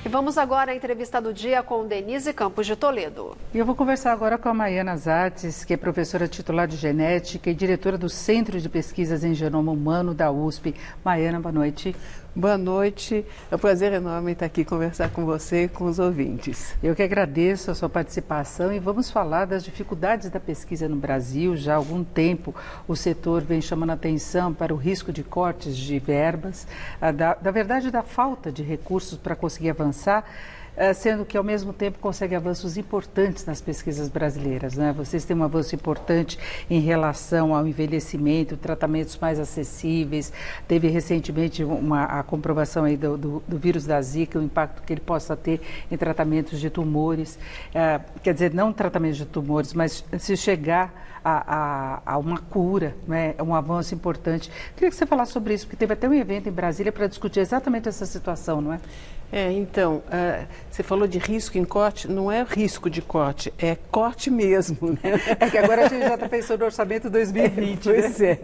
E vamos agora à entrevista do dia com Denise Campos de Toledo. E eu vou conversar agora com a Maiana Zates, que é professora titular de Genética e diretora do Centro de Pesquisas em Genoma Humano da USP. Maiana, boa noite. Boa noite, é um prazer enorme estar aqui conversar com você e com os ouvintes. Eu que agradeço a sua participação e vamos falar das dificuldades da pesquisa no Brasil. Já há algum tempo o setor vem chamando atenção para o risco de cortes de verbas, da verdade da falta de recursos para conseguir avançar, sendo que ao mesmo tempo consegue avanços importantes nas pesquisas brasileiras, né? Vocês têm um avanço importante em relação ao envelhecimento, tratamentos mais acessíveis. Teve recentemente a comprovação aí do vírus da Zika, o impacto que ele possa ter em tratamentos de tumores. Quer dizer, não tratamentos de tumores, mas se chegar a uma cura, né? É um avanço importante. Queria que você falasse sobre isso, porque teve até um evento em Brasília para discutir exatamente essa situação, não é? Então, você falou de risco em corte, não é risco de corte, é corte mesmo, né? É que agora a gente já está pensando no orçamento 2020, pois né?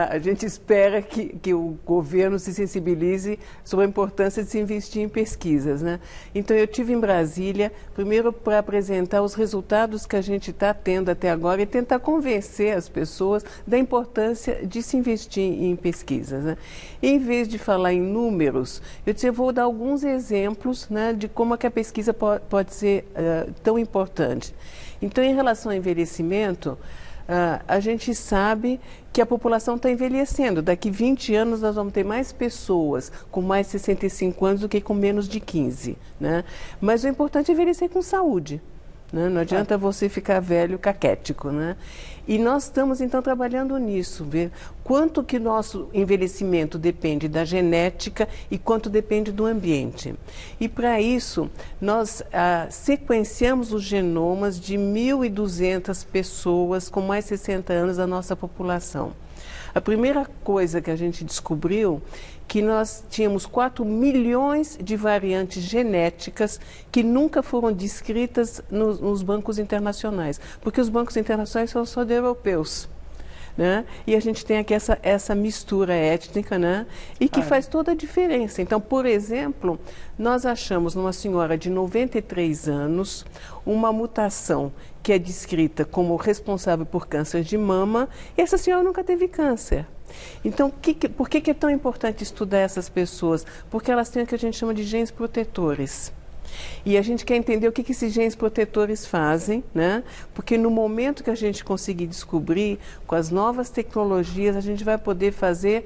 A gente espera que o governo se sensibilize sobre a importância de se investir em pesquisas, né? Então, eu estive em Brasília, primeiro para apresentar os resultados que a gente está tendo até agora e tentar convencer as pessoas da importância de se investir em pesquisas, né? E, em vez de falar em números, eu disse, eu vou dar alguns exemplos, né, de como é que a pesquisa pode ser tão importante. Então, em relação ao envelhecimento, a gente sabe que a população está envelhecendo. Daqui 20 anos nós vamos ter mais pessoas com mais de 65 anos do que com menos de 15. Né? Mas o importante é envelhecer com saúde. Né? Não adianta você ficar velho caquético, né? E nós estamos, então, trabalhando nisso, ver quanto que nosso envelhecimento depende da genética e quanto depende do ambiente. E, para isso, nós sequenciamos os genomas de 1.200 pessoas com mais de 60 anos da nossa população. A primeira coisa que a gente descobriu que nós tínhamos 4 milhões de variantes genéticas que nunca foram descritas nos bancos internacionais, porque os bancos internacionais são só de europeus. Né? E a gente tem aqui essa mistura étnica, né? E que faz toda a diferença. Então, por exemplo, nós achamos numa senhora de 93 anos uma mutação que é descrita como responsável por câncer de mama e essa senhora nunca teve câncer. Então, por que é tão importante estudar essas pessoas? Porque elas têm o que a gente chama de genes protetores. E a gente quer entender o que esses genes protetores fazem, né? Porque no momento que a gente conseguir descobrir, com as novas tecnologias, a gente vai poder fazer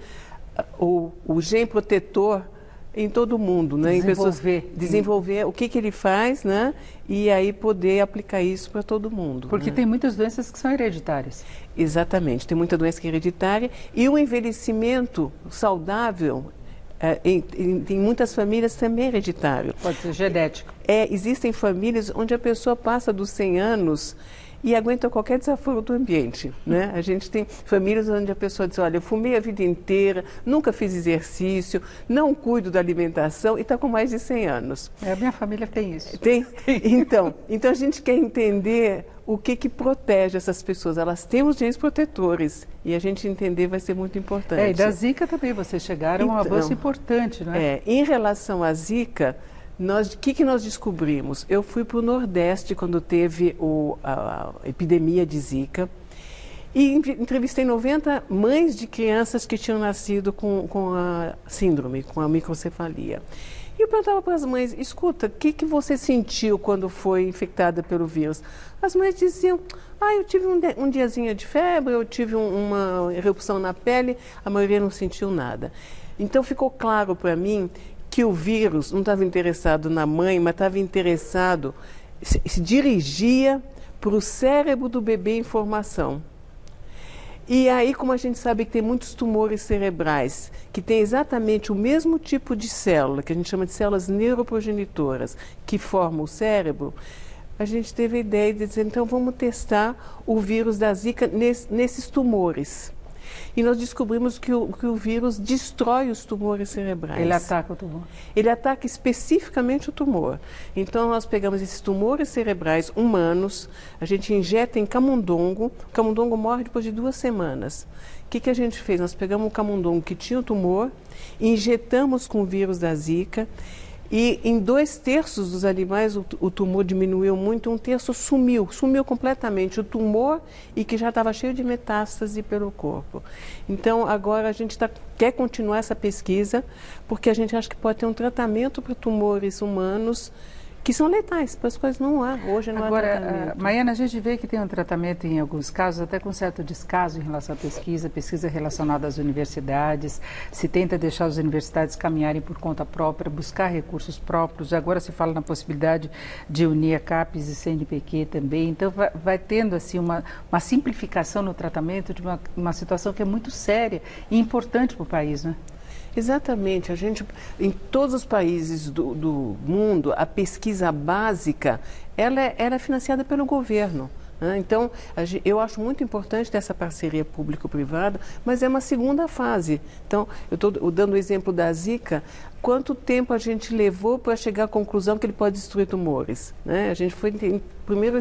o gene protetor em todo mundo, né? Desenvolver o que ele faz, né? E aí poder aplicar isso para todo mundo. Porque tem muitas doenças que são hereditárias. Exatamente, tem muita doença que é hereditária e o envelhecimento saudável em muitas famílias também é hereditário. Pode ser genético. Existem famílias onde a pessoa passa dos 100 anos e aguenta qualquer desaforo do ambiente, né? A gente tem famílias onde a pessoa diz, olha, eu fumei a vida inteira, nunca fiz exercício, não cuido da alimentação e está com mais de 100 anos. A minha família tem isso. Tem? Então a gente quer entender o que protege essas pessoas. Elas têm os genes protetores e a gente entender vai ser muito importante. E da Zika também, vocês chegaram a um avanço importante, não é? Em relação à Zika, o que nós descobrimos? Eu fui para o Nordeste quando teve a epidemia de Zika e entrevistei 90 mães de crianças que tinham nascido com a síndrome, com a microcefalia. E eu perguntava para as mães, escuta, o que você sentiu quando foi infectada pelo vírus? As mães diziam, eu tive um diazinho de febre, eu tive uma erupção na pele, a maioria não sentiu nada. Então ficou claro para mim que o vírus não estava interessado na mãe, mas estava interessado, se dirigia para o cérebro do bebê em formação. E aí, como a gente sabe que tem muitos tumores cerebrais, que tem exatamente o mesmo tipo de célula, que a gente chama de células neuroprogenitoras, que formam o cérebro, a gente teve a ideia de dizer, então vamos testar o vírus da Zika nesses tumores. E nós descobrimos que o vírus destrói os tumores cerebrais. Ele ataca o tumor? Ele ataca especificamente o tumor. Então, nós pegamos esses tumores cerebrais humanos, a gente injeta em camundongo, o camundongo morre depois de 2 semanas. O que a gente fez? Nós pegamos um camundongo que tinha o tumor, injetamos com o vírus da Zika, E em 2/3 dos animais o tumor diminuiu muito, 1/3 sumiu completamente o tumor e que já estava cheio de metástase pelo corpo. Então agora a gente quer continuar essa pesquisa porque a gente acha que pode ter um tratamento para tumores humanos que são letais, para as quais não há, hoje não há tratamento. Agora, Maiana, a gente vê que tem um tratamento em alguns casos, até com certo descaso em relação à pesquisa relacionada às universidades, se tenta deixar as universidades caminharem por conta própria, buscar recursos próprios, agora se fala na possibilidade de unir a CAPES e CNPq também, então vai tendo assim uma simplificação no tratamento de uma situação que é muito séria e importante para o país, né? Exatamente. Em todos os países do mundo, a pesquisa básica, ela é financiada pelo governo. Né? Então, eu acho muito importante ter essa parceria público-privada, mas é uma segunda fase. Então, eu estou dando o exemplo da Zika. Quanto tempo a gente levou para chegar à conclusão que ele pode destruir tumores? Né? A gente foi primeiro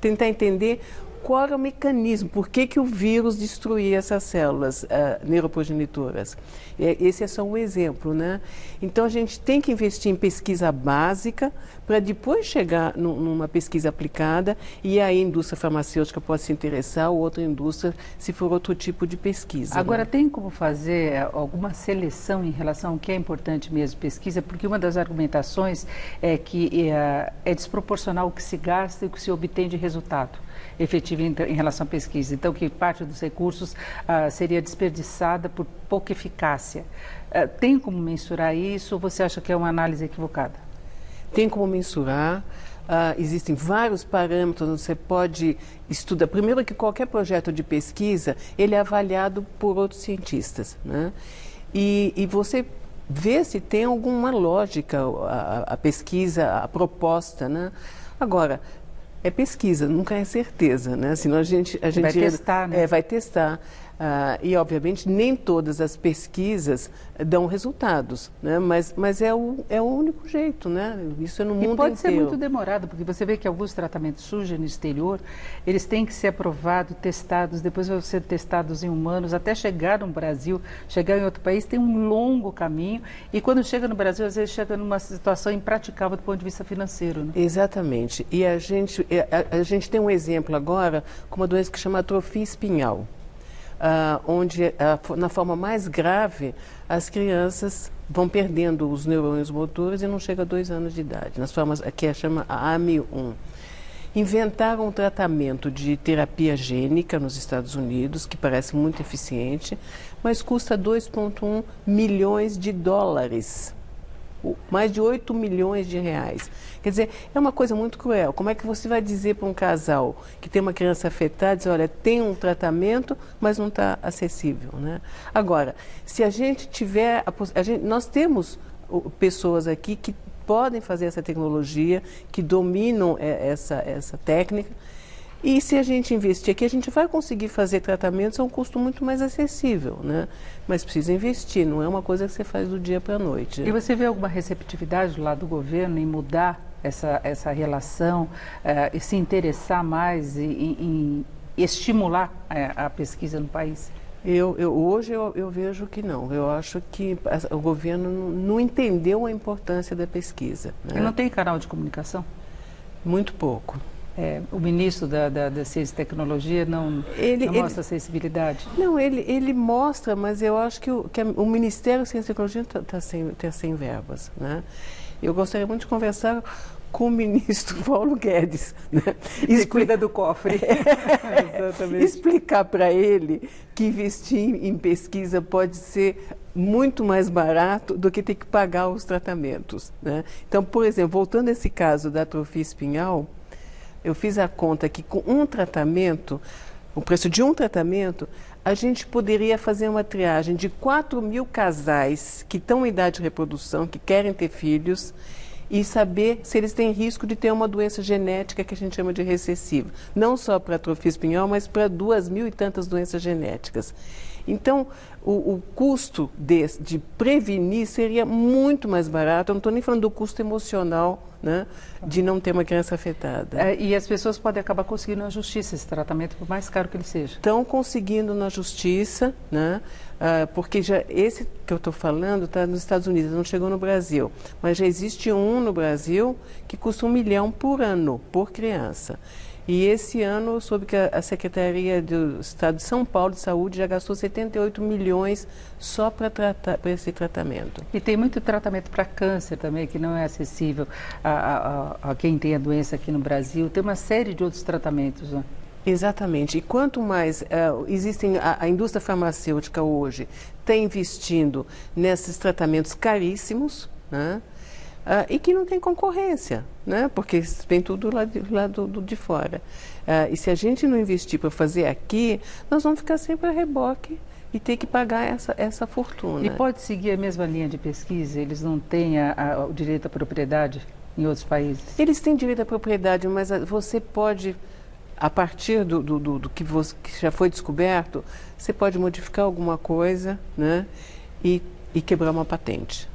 tentar entender qual era o mecanismo, por que o vírus destruía essas células neuroprogenitoras. Esse é só um exemplo, né? Então, a gente tem que investir em pesquisa básica para depois chegar numa pesquisa aplicada e aí a indústria farmacêutica pode se interessar ou outra indústria se for outro tipo de pesquisa. Agora, né? tem como fazer alguma seleção em relação ao que é importante mesmo pesquisa? Porque uma das argumentações é que é desproporcional o que se gasta e o que se obtém de resultado efetivo em relação à pesquisa. Então, que parte dos recursos seria desperdiçada por pouca eficácia. Tem como mensurar isso ou você acha que é uma análise equivocada? Tem como mensurar. Existem vários parâmetros onde você pode estudar. Primeiro que qualquer projeto de pesquisa, ele é avaliado por outros cientistas, né? E você vê se tem alguma lógica a pesquisa, a proposta, né? Agora, é pesquisa, nunca é certeza, né? Senão a gente vai testar, né? Vai testar. E, obviamente, nem todas as pesquisas dão resultados, né? Mas é o único jeito, né? Isso é no mundo inteiro. E pode ser muito demorado, porque você vê que alguns tratamentos surgem no exterior, eles têm que ser aprovados, testados, depois vão ser testados em humanos, até chegar no Brasil, chegar em outro país, tem um longo caminho. E quando chega no Brasil, às vezes chega numa situação impraticável do ponto de vista financeiro, né? Exatamente. E a gente tem um exemplo agora com uma doença que chama atrofia espinhal. Onde, na forma mais grave, as crianças vão perdendo os neurônios motores e não chega a 2 anos de idade, nas formas que chama a AMI1. Inventaram um tratamento de terapia gênica nos Estados Unidos, que parece muito eficiente, mas custa 2,1 milhões de dólares. Mais de 8 milhões de reais. Quer dizer, é uma coisa muito cruel. Como é que você vai dizer para um casal que tem uma criança afetada, dizer, olha, tem um tratamento, mas não está acessível, né? Agora, se a gente tiver... nós temos pessoas aqui que podem fazer essa tecnologia, que dominam essa técnica, e se a gente investir aqui, a gente vai conseguir fazer tratamentos a um custo muito mais acessível, né? Mas precisa investir, não é uma coisa que você faz do dia para a noite. E você vê alguma receptividade do lado do governo em mudar essa relação, e se interessar mais em estimular a pesquisa no país? Hoje eu vejo que não. Eu acho que o governo não entendeu a importância da pesquisa, né? E não tem canal de comunicação? Muito pouco. O ministro da Ciência e Tecnologia não mostra sensibilidade? Não, ele mostra, mas eu acho que o Ministério da Ciência e Tecnologia está sem verbas, né? Eu gostaria muito de conversar com o ministro Paulo Guedes, né? Cuida do cofre. Exatamente. Explicar para ele que investir em pesquisa pode ser muito mais barato do que ter que pagar os tratamentos, né? Então, por exemplo, voltando a esse caso da atrofia espinhal, eu fiz a conta que com um tratamento, o preço de um tratamento, a gente poderia fazer uma triagem de 4.000 casais que estão em idade de reprodução, que querem ter filhos, e saber se eles têm risco de ter uma doença genética que a gente chama de recessiva. Não só para atrofia espinhal, mas para 2.000 e tantas doenças genéticas. Então, o custo de prevenir seria muito mais barato. Eu não estou nem falando do custo emocional, né, de não ter uma criança afetada. E as pessoas podem acabar conseguindo na justiça esse tratamento, por mais caro que ele seja. Estão conseguindo na justiça, né, porque já esse que eu estou falando está nos Estados Unidos, não chegou no Brasil. Mas já existe um no Brasil que custa R$1 milhão por ano, por criança. E esse ano eu soube que a Secretaria do Estado de São Paulo de Saúde já gastou 78 milhões só para esse tratamento. E tem muito tratamento para câncer também, que não é acessível a quem tem a doença aqui no Brasil. Tem uma série de outros tratamentos, né? Exatamente. E quanto mais a indústria farmacêutica hoje está investindo nesses tratamentos caríssimos, né? E que não tem concorrência, né? Porque vem tudo lá de fora. E se a gente não investir para fazer aqui, nós vamos ficar sempre a reboque e ter que pagar essa fortuna. E pode seguir a mesma linha de pesquisa? Eles não têm o direito à propriedade em outros países? Eles têm direito à propriedade, mas você pode, a partir do que já foi descoberto, você pode modificar alguma coisa, né? E quebrar uma patente.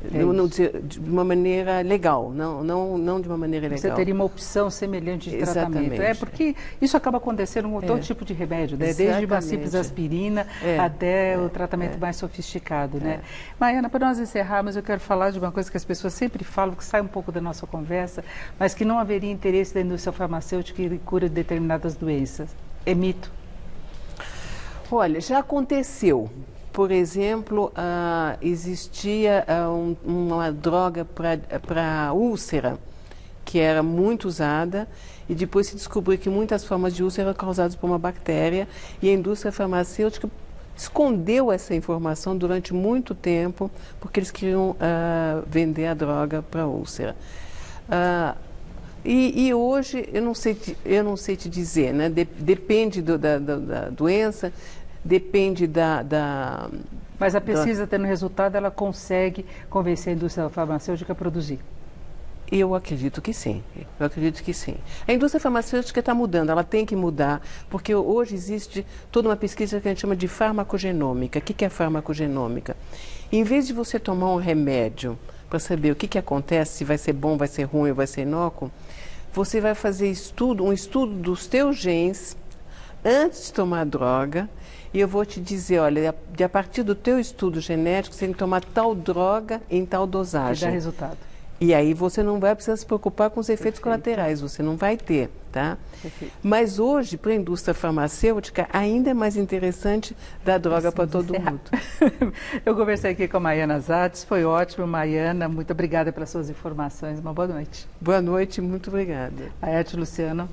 Não dizer, de uma maneira legal, não de uma maneira legal. Você teria uma opção semelhante de tratamento. Exatamente. Porque isso acaba acontecendo com todo tipo de remédio, né? Desde uma simples aspirina até o tratamento mais sofisticado, né? Maiana, para nós encerrarmos, eu quero falar de uma coisa que as pessoas sempre falam, que sai um pouco da nossa conversa, mas que não haveria interesse da indústria farmacêutica em cura de determinadas doenças. É mito? Olha, já aconteceu. Por exemplo, existia uma droga para úlcera, que era muito usada, e depois se descobriu que muitas formas de úlcera eram causadas por uma bactéria, e a indústria farmacêutica escondeu essa informação durante muito tempo, porque eles queriam vender a droga para úlcera. E hoje, eu não sei te dizer, né? Depende da doença. Depende Mas a pesquisa tendo resultado, ela consegue convencer a indústria farmacêutica a produzir? Eu acredito que sim. A indústria farmacêutica está mudando, ela tem que mudar, porque hoje existe toda uma pesquisa que a gente chama de farmacogenômica. O que é farmacogenômica? Em vez de você tomar um remédio para saber o que acontece, se vai ser bom, vai ser ruim ou vai ser inócuo, você vai fazer um estudo dos teus genes antes de tomar a droga. E eu vou te dizer, olha, a partir do teu estudo genético, você tem que tomar tal droga em tal dosagem. E dá resultado. E aí você não vai precisar se preocupar com os efeitos colaterais, você não vai ter, tá? Perfeito. Mas hoje, para a indústria farmacêutica, ainda é mais interessante dar droga para todo mundo. Eu conversei aqui com a Maiana Zatz, foi ótimo, Maiana, muito obrigada pelas suas informações, uma boa noite. Boa noite, muito obrigada. Aete Luciano.